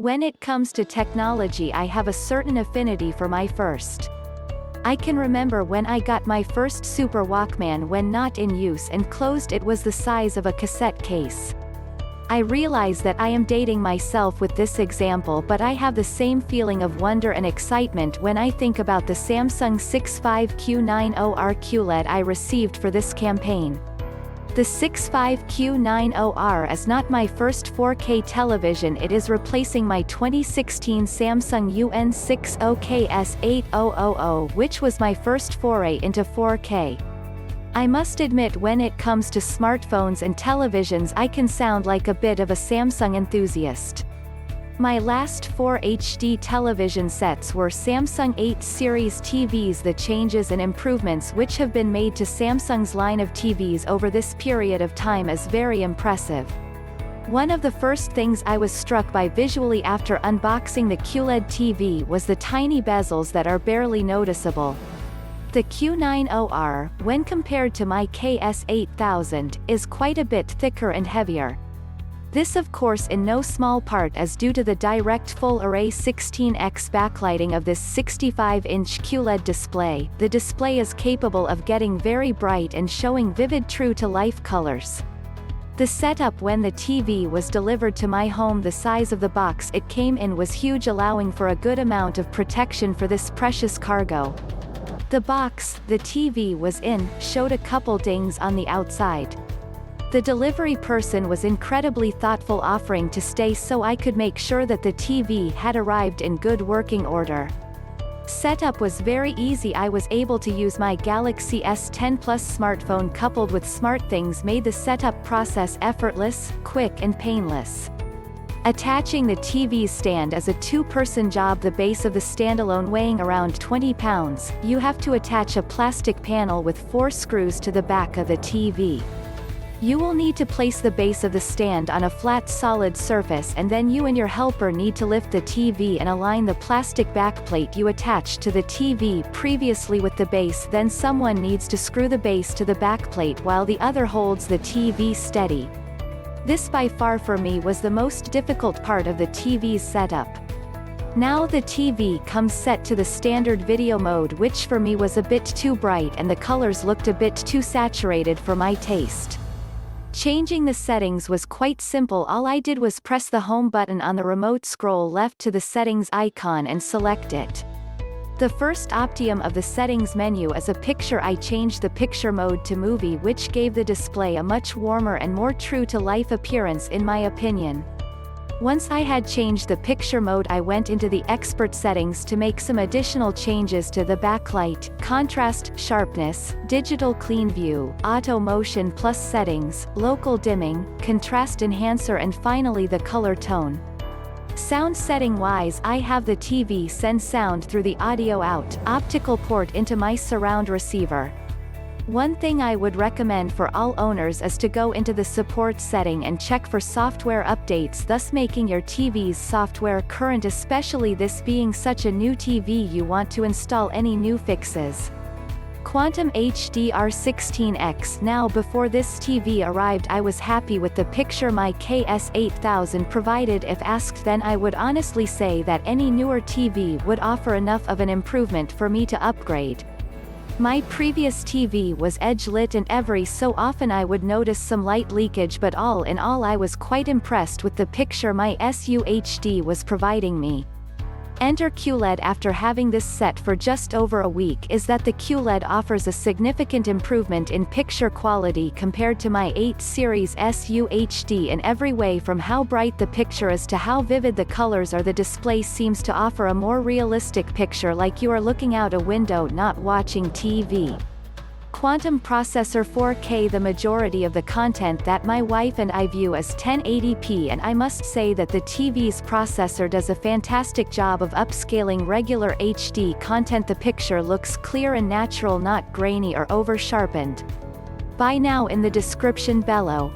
When it comes to technology, I have a certain affinity for my first. I can remember when I got my first Super Walkman when not in use and closed. It was the size of a cassette case. I realize that I am dating myself with this example, but I have the same feeling of wonder and excitement when I think about the Samsung 65Q90R QLED I received for this campaign. The 65Q90R is not my first 4K television. It is replacing my 2016 Samsung UN60KS8000, which was my first foray into 4K. I must admit, when it comes to smartphones and televisions, I can sound like a bit of a Samsung enthusiast. My last 4 HD television sets were Samsung 8 series TVs. The changes and improvements which have been made to Samsung's line of TVs over this period of time is very impressive. One of the first things I was struck by visually after unboxing the QLED TV was the tiny bezels that are barely noticeable. The Q90R, when compared to my KS8000, is quite a bit thicker and heavier. This of course in no small part is due to the direct full array 16x backlighting of this 65-inch QLED display. The display is capable of getting very bright and showing vivid true-to-life colors. The setup when the TV was delivered to my home, the size of the box it came in was huge, allowing for a good amount of protection for this precious cargo. The box the TV was in showed a couple dings on the outside. The delivery person was incredibly thoughtful, offering to stay so I could make sure that the TV had arrived in good working order. Setup was very easy. I was able to use my Galaxy S10 Plus smartphone coupled with SmartThings made the setup process effortless, quick and painless. Attaching the TV's stand is a two-person job. The base of the standalone weighing around 20 pounds, you have to attach a plastic panel with 4 screws to the back of the TV. You will need to place the base of the stand on a flat solid surface, and then you and your helper need to lift the TV and align the plastic backplate you attached to the TV previously with the base. Then someone needs to screw the base to the backplate while the other holds the TV steady. This by far for me was the most difficult part of the TV's setup. Now the TV comes set to the standard video mode, which for me was a bit too bright and the colors looked a bit too saturated for my taste. Changing the settings was quite simple. All I did was press the home button on the remote, scroll left to the settings icon and select it. The first option of the settings menu is a picture. I changed the picture mode to movie, which gave the display a much warmer and more true-to-life appearance in my opinion. Once I had changed the picture mode, I went into the expert settings to make some additional changes to the backlight, contrast, sharpness, digital clean view, auto motion plus settings, local dimming, contrast enhancer and finally the color tone. Sound setting wise, I have the TV send sound through the audio out optical port into my surround receiver. One thing I would recommend for all owners is to go into the support setting and check for software updates, thus making your TV's software current, especially this being such a new TV. You want to install any new fixes. Quantum HDR16X. Now before this TV arrived, I was happy with the picture my KS8000 provided. If asked then, I would honestly say that any newer TV would offer enough of an improvement for me to upgrade. My previous TV was edge lit and every so often I would notice some light leakage, but all in all I was quite impressed with the picture my SUHD was providing me. Enter QLED. After having this set for just over a week, is that the QLED offers a significant improvement in picture quality compared to my 8 series SUHD in every way, from how bright the picture is to how vivid the colors are. The display seems to offer a more realistic picture, like you are looking out a window, not watching TV. Quantum processor 4K. The majority of the content that my wife and I view as 1080p, and I must say that the TV's processor does a fantastic job of upscaling regular HD content. The picture looks clear and natural, not grainy or over-sharpened. Buy now in the description below.